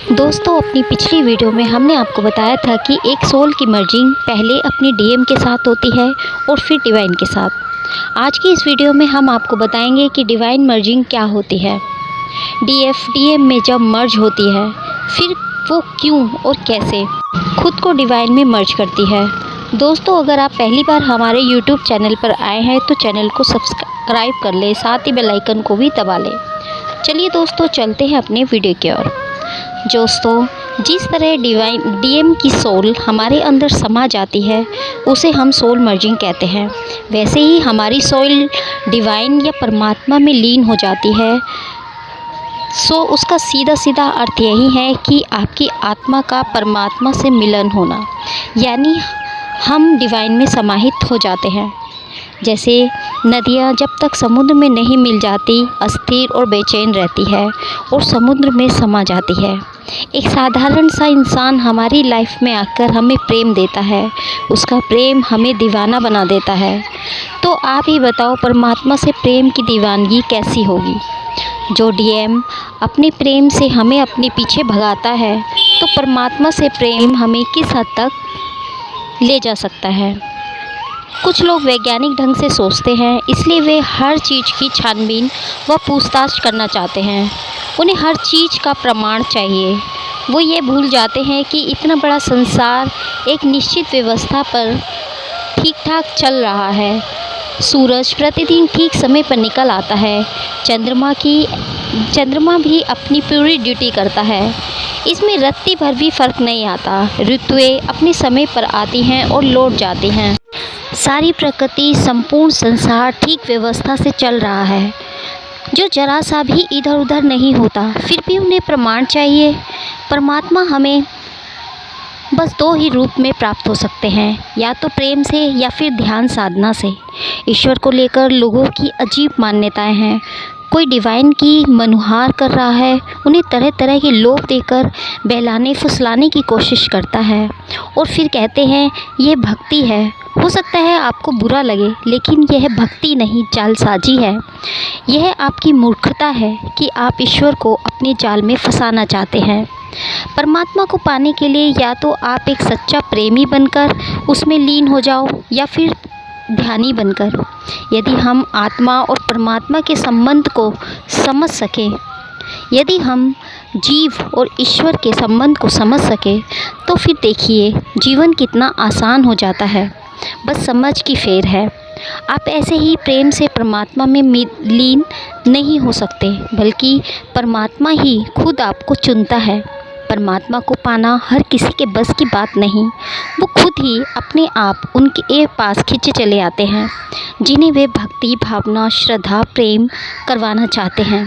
दोस्तों, अपनी पिछली वीडियो में हमने आपको बताया था कि एक सोल की मर्जिंग पहले अपनी डीएम के साथ होती है और फिर डिवाइन के साथ। आज की इस वीडियो में हम आपको बताएंगे कि डिवाइन मर्जिंग क्या होती है। डीएफ डीएम में जब मर्ज होती है फिर वो क्यों और कैसे खुद को डिवाइन में मर्ज करती है। दोस्तों, अगर आप पहली बार हमारे यूट्यूब चैनल पर आए हैं तो चैनल को सब्सक्राइब कर लें, साथ ही बेल आइकन को भी दबा लें। चलिए दोस्तों, चलते हैं अपने वीडियो की ओर। दोस्तों, जिस तरह डीएम की सोल हमारे अंदर समा जाती है उसे हम सोल मर्जिंग कहते हैं, वैसे ही हमारी सोल डिवाइन या परमात्मा में लीन हो जाती है। उसका सीधा सीधा अर्थ यही है कि आपकी आत्मा का परमात्मा से मिलन होना, यानी हम डिवाइन में समाहित हो जाते हैं। जैसे नदियाँ जब तक समुद्र में नहीं मिल जाती अस्थिर और बेचैन रहती है और समुद्र में समा जाती है। एक साधारण सा इंसान हमारी लाइफ में आकर हमें प्रेम देता है, उसका प्रेम हमें दीवाना बना देता है। तो आप ही बताओ, परमात्मा से प्रेम की दीवानगी कैसी होगी। जो डीएम अपने प्रेम से हमें अपने पीछे भगाता है, तो परमात्मा से प्रेम हमें किस हद तक ले जा सकता है। कुछ लोग वैज्ञानिक ढंग से सोचते हैं, इसलिए वे हर चीज़ की छानबीन व पूछताछ करना चाहते हैं। उन्हें हर चीज़ का प्रमाण चाहिए। वो ये भूल जाते हैं कि इतना बड़ा संसार एक निश्चित व्यवस्था पर ठीक ठाक चल रहा है। सूरज प्रतिदिन ठीक समय पर निकल आता है। चंद्रमा भी अपनी पूरी ड्यूटी करता है। इसमें रत्ती भर भी फर्क नहीं आता। ऋतुएं अपने समय पर आती हैं और लौट जाती हैं। सारी प्रकृति, संपूर्ण संसार ठीक व्यवस्था से चल रहा है, जो जरा सा भी इधर उधर नहीं होता। फिर भी उन्हें प्रमाण चाहिए। परमात्मा हमें बस दो ही रूप में प्राप्त हो सकते हैं, या तो प्रेम से या फिर ध्यान साधना से। ईश्वर को लेकर लोगों की अजीब मान्यताएं हैं। कोई डिवाइन की मनुहार कर रहा है, उन्हें तरह तरह के लोभ देकर बहलाने फुसलाने की कोशिश करता है और फिर कहते हैं यह भक्ति है। हो सकता है आपको बुरा लगे, लेकिन यह भक्ति नहीं, जालसाजी है। यह आपकी मूर्खता है कि आप ईश्वर को अपने जाल में फंसाना चाहते हैं। परमात्मा को पाने के लिए या तो आप एक सच्चा प्रेमी बनकर उसमें लीन हो जाओ, या फिर ध्यानी बनकर। यदि हम आत्मा और परमात्मा के संबंध को समझ सकें, यदि हम जीव और ईश्वर के संबंध को समझ सकें, तो फिर देखिए जीवन कितना आसान हो जाता है। बस समझ की फेर है। आप ऐसे ही प्रेम से परमात्मा में लीन नहीं हो सकते, बल्कि परमात्मा ही खुद आपको चुनता है। परमात्मा को पाना हर किसी के बस की बात नहीं। वो खुद ही अपने आप उनके पास खींचे चले आते हैं, जिन्हें वे भक्ति, भावना, श्रद्धा, प्रेम करवाना चाहते हैं।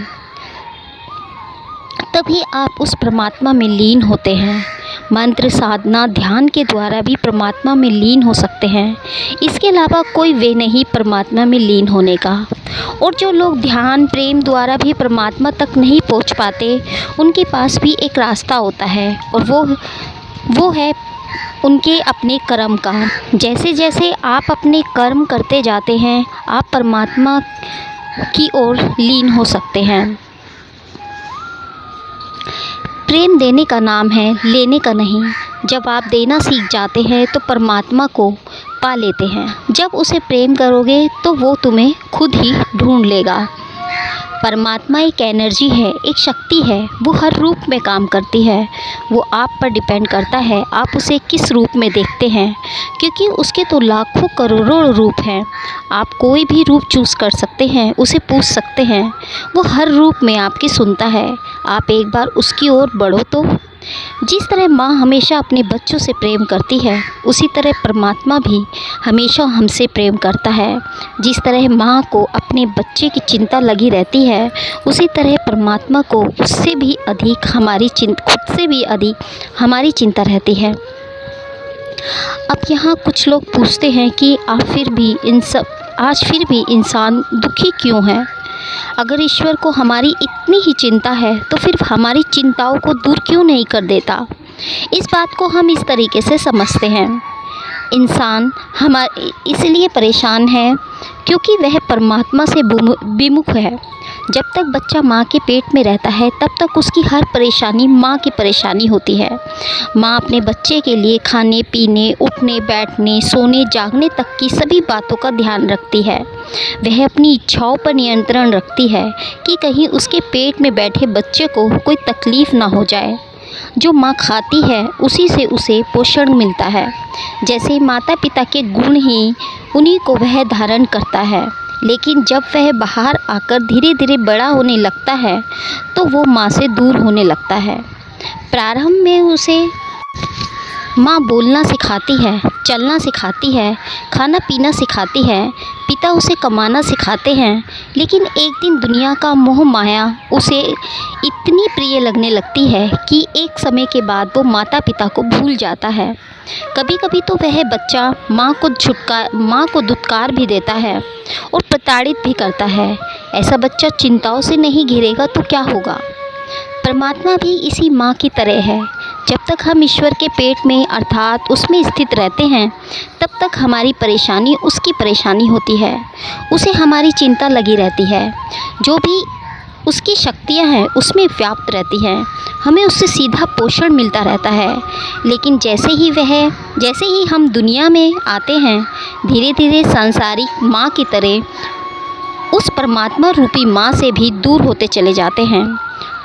तभी आप उस परमात्मा में लीन होते हैं। मंत्र, साधना, ध्यान के द्वारा भी परमात्मा में लीन हो सकते हैं। इसके अलावा कोई वे नहीं परमात्मा में लीन होने का। और जो लोग ध्यान, प्रेम द्वारा भी परमात्मा तक नहीं पहुंच पाते, उनके पास भी एक रास्ता होता है, और वो है उनके अपने कर्म का। जैसे जैसे आप अपने कर्म करते जाते हैं, आप परमात्मा की ओर लीन हो सकते हैं। प्रेम देने का नाम है, लेने का नहीं। जब आप देना सीख जाते हैं तो परमात्मा को पा लेते हैं। जब उसे प्रेम करोगे तो वो तुम्हें खुद ही ढूंढ लेगा। परमात्मा एक एनर्जी है, एक शक्ति है। वो हर रूप में काम करती है। वो आप पर डिपेंड करता है आप उसे किस रूप में देखते हैं, क्योंकि उसके तो लाखों करोड़ों रूप हैं। आप कोई भी रूप चूज़ कर सकते हैं, उसे पूछ सकते हैं। वो हर रूप में आपकी सुनता है। आप एक बार उसकी ओर बढ़ो तो। जिस तरह माँ हमेशा अपने बच्चों से प्रेम करती है, उसी तरह परमात्मा भी हमेशा हमसे प्रेम करता है। जिस तरह माँ को अपने बच्चे की चिंता लगी रहती है, उसी तरह परमात्मा को उससे भी अधिक खुद से भी अधिक हमारी चिंता रहती है। अब यहाँ कुछ लोग पूछते हैं कि आज फिर भी इंसान दुखी क्यों है। अगर ईश्वर को हमारी इतनी ही चिंता है, तो फिर हमारी चिंताओं को दूर क्यों नहीं कर देता। इस बात को हम इस तरीके से समझते हैं, इंसान इसलिए परेशान है क्योंकि वह परमात्मा से विमुख है। जब तक बच्चा माँ के पेट में रहता है तब तक उसकी हर परेशानी माँ की परेशानी होती है। माँ अपने बच्चे के लिए खाने पीने, उठने बैठने, सोने जागने तक की सभी बातों का ध्यान रखती है। वह अपनी इच्छाओं पर नियंत्रण रखती है कि कहीं उसके पेट में बैठे बच्चे को कोई तकलीफ़ ना हो जाए। जो माँ खाती है उसी से उसे पोषण मिलता है। जैसे माता पिता के गुण ही उन्हीं को वह धारण करता है, लेकिन जब वह बाहर आकर धीरे धीरे बड़ा होने लगता है तो वो माँ से दूर होने लगता है। प्रारंभ में उसे माँ बोलना सिखाती है, चलना सिखाती है, खाना पीना सिखाती है, पिता उसे कमाना सिखाते हैं, लेकिन एक दिन दुनिया का मोह माया उसे इतनी प्रिय लगने लगती है कि एक समय के बाद वो माता पिता को भूल जाता है। कभी कभी तो वह बच्चा माँ को धुतकार भी देता है और प्रताड़ित भी करता है। ऐसा बच्चा चिंताओं से नहीं घिरेगा तो क्या होगा। परमात्मा भी इसी माँ की तरह है। जब तक हम ईश्वर के पेट में अर्थात उसमें स्थित रहते हैं तब तक हमारी परेशानी उसकी परेशानी होती है, उसे हमारी चिंता लगी रहती है। जो भी उसकी शक्तियाँ हैं उसमें व्याप्त रहती हैं, हमें उससे सीधा पोषण मिलता रहता है। लेकिन जैसे ही हम दुनिया में आते हैं, धीरे धीरे सांसारिक माँ की तरह उस परमात्मा रूपी माँ से भी दूर होते चले जाते हैं।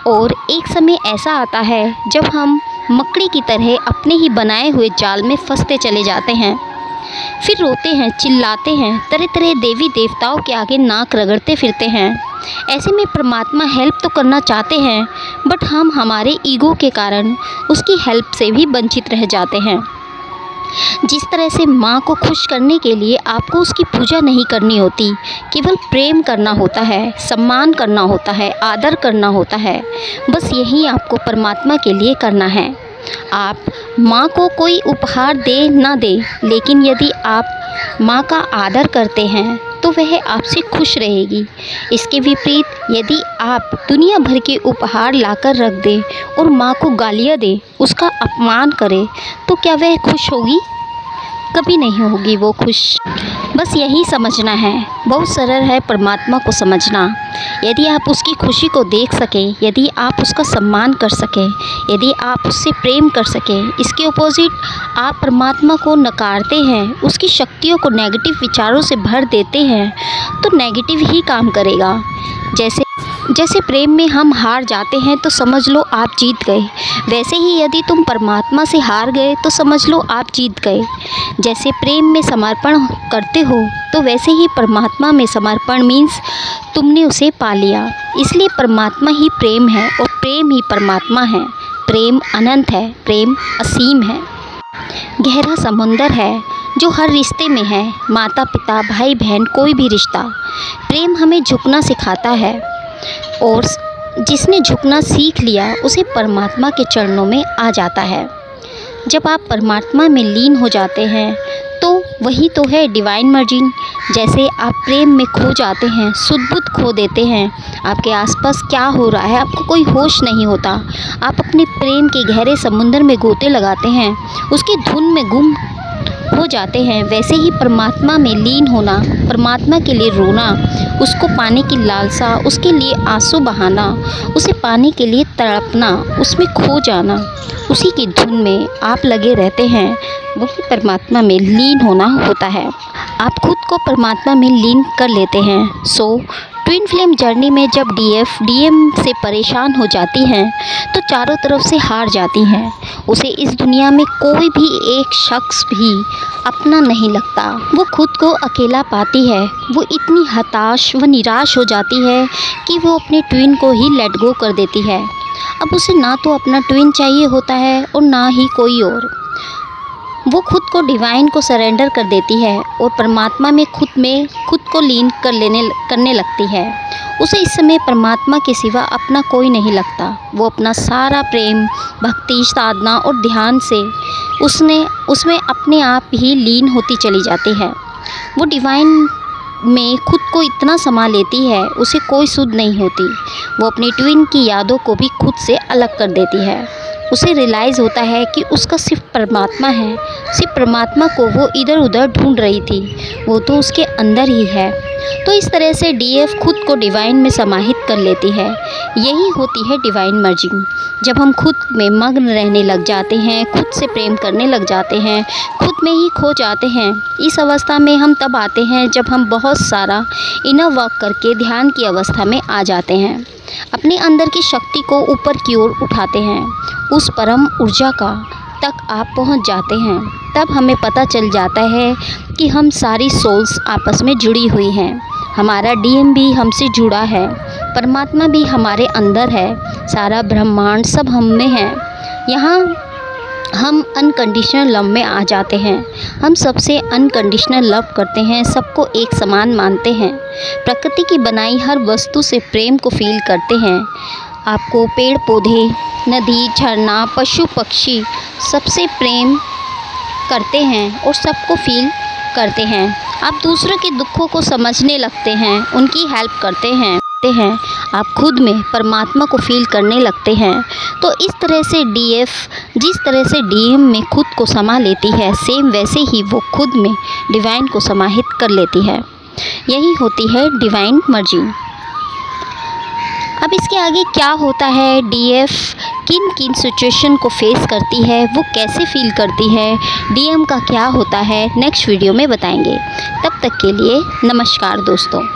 और एक समय ऐसा आता है जब हम मकड़ी की तरह अपने ही बनाए हुए जाल में फंसते चले जाते हैं। फिर रोते हैं, चिल्लाते हैं, तरह तरह देवी देवताओं के आगे नाक रगड़ते फिरते हैं। ऐसे में परमात्मा हेल्प तो करना चाहते हैं, बट हम हमारे ईगो के कारण उसकी हेल्प से भी वंचित रह जाते हैं। जिस तरह से माँ को खुश करने के लिए आपको उसकी पूजा नहीं करनी होती, केवल प्रेम करना होता है, सम्मान करना होता है, आदर करना होता है। बस यही आपको परमात्मा के लिए करना है। आप माँ को कोई उपहार दे ना दे, लेकिन यदि आप माँ का आदर करते हैं तो वह आपसे खुश रहेगी। इसके विपरीत यदि आप दुनिया भर के उपहार लाकर रख दें और माँ को गालियाँ दें, उसका अपमान करें, तो क्या वह खुश होगी? कभी नहीं होगी वो खुश। बस यही समझना है, बहुत सरल है परमात्मा को समझना। यदि आप उसकी खुशी को देख सकें, यदि आप उसका सम्मान कर सकें, यदि आप उससे प्रेम कर सकें, इसके अपोजिट आप परमात्मा को नकारते हैं, उसकी शक्तियों को नेगेटिव विचारों से भर देते हैं, तो नेगेटिव ही काम करेगा। जैसे प्रेम में हम हार जाते हैं तो समझ लो आप जीत गए, वैसे ही यदि तुम परमात्मा से हार गए तो समझ लो आप जीत गए। जैसे प्रेम में समर्पण करते हो तो वैसे ही परमात्मा में समर्पण मीन्स तुमने उसे पा लिया। इसलिए परमात्मा ही प्रेम है और प्रेम ही परमात्मा है। प्रेम अनंत है, प्रेम असीम है, गहरा समुंदर है जो हर रिश्ते में है, माता पिता भाई बहन कोई भी रिश्ता। प्रेम हमें झुकना सिखाता है और जिसने झुकना सीख लिया उसे परमात्मा के चरणों में आ जाता है। जब आप परमात्मा में लीन हो जाते हैं तो वही तो है डिवाइन मर्जिंग। जैसे आप प्रेम में खो जाते हैं, सुध बुध खो देते हैं, आपके आसपास क्या हो रहा है आपको कोई होश नहीं होता, आप अपने प्रेम के गहरे समुंदर में गोते लगाते हैं, उसकी धुन में गुम हो जाते हैं। वैसे ही परमात्मा में लीन होना, परमात्मा के लिए रोना, उसको पाने की लालसा, उसके लिए आंसू बहाना, उसे पाने के लिए तड़पना, उसमें खो जाना, उसी की धुन में आप लगे रहते हैं, वही परमात्मा में लीन होना होता है। आप खुद को परमात्मा में लीन कर लेते हैं। सो ट्विन फ्लेम जर्नी में जब डीएम से परेशान हो जाती हैं तो चारों तरफ से हार जाती हैं। उसे इस दुनिया में कोई भी एक शख्स भी अपना नहीं लगता। वो खुद को अकेला पाती है। वो इतनी हताश व निराश हो जाती है कि वो अपने ट्विन को ही लेट गो कर देती है। अब उसे ना तो अपना ट्विन चाहिए होता है और ना ही कोई और। वो खुद को डिवाइन को सरेंडर कर देती है और परमात्मा में खुद को लीन करने लगती है। उसे इस समय परमात्मा के सिवा अपना कोई नहीं लगता। वो अपना सारा प्रेम, भक्ति, साधना और ध्यान से उसमें अपने आप ही लीन होती चली जाती है। वो डिवाइन में खुद को इतना समा लेती है, उसे कोई सुध नहीं होती। वो अपनी ट्विन की यादों को भी खुद से अलग कर देती है। उसे रियलाइज़ होता है कि उसका सिर्फ परमात्मा है, सिर्फ परमात्मा को वो इधर उधर ढूंढ रही थी, वो तो उसके अंदर ही है। तो इस तरह से डीएफ खुद को डिवाइन में समाहित कर लेती है। यही होती है डिवाइन मर्जिंग। जब हम खुद में मग्न रहने लग जाते हैं, खुद से प्रेम करने लग जाते हैं, खुद में ही खो जाते हैं। इस अवस्था में हम तब आते हैं जब हम बहुत सारा इनर वर्क करके ध्यान की अवस्था में आ जाते हैं, अपने अंदर की शक्ति को ऊपर की ओर उठाते हैं, उस परम ऊर्जा का तक आप पहुंच जाते हैं। तब हमें पता चल जाता है कि हम सारी सोल्स आपस में जुड़ी हुई हैं, हमारा डीएम भी हमसे जुड़ा है, परमात्मा भी हमारे अंदर है, सारा ब्रह्मांड सब हम में है। यहाँ हम अनकंडीशनल लव में आ जाते हैं। हम सबसे अनकंडीशनल लव करते हैं, सबको एक समान मानते हैं, प्रकृति की बनाई हर वस्तु से प्रेम को फील करते हैं। आपको पेड़ पौधे, नदी, झरना, पशु पक्षी सबसे प्रेम करते हैं और सबको फील करते हैं। आप दूसरों के दुखों को समझने लगते हैं, उनकी हेल्प करते हैं। आप खुद में परमात्मा को फील करने लगते हैं। तो इस तरह से डीएफ जिस तरह से डीएम में खुद को समा लेती है, सेम वैसे ही वो खुद में डिवाइन को समाहित कर लेती है। यही होती है डिवाइन मर्जिंग। अब इसके आगे क्या होता है, डीएफ किन किन सिचुएशन को फेस करती है, वो कैसे फील करती है, डीएम का क्या होता है, नेक्स्ट वीडियो में बताएंगे। तब तक के लिए नमस्कार दोस्तों।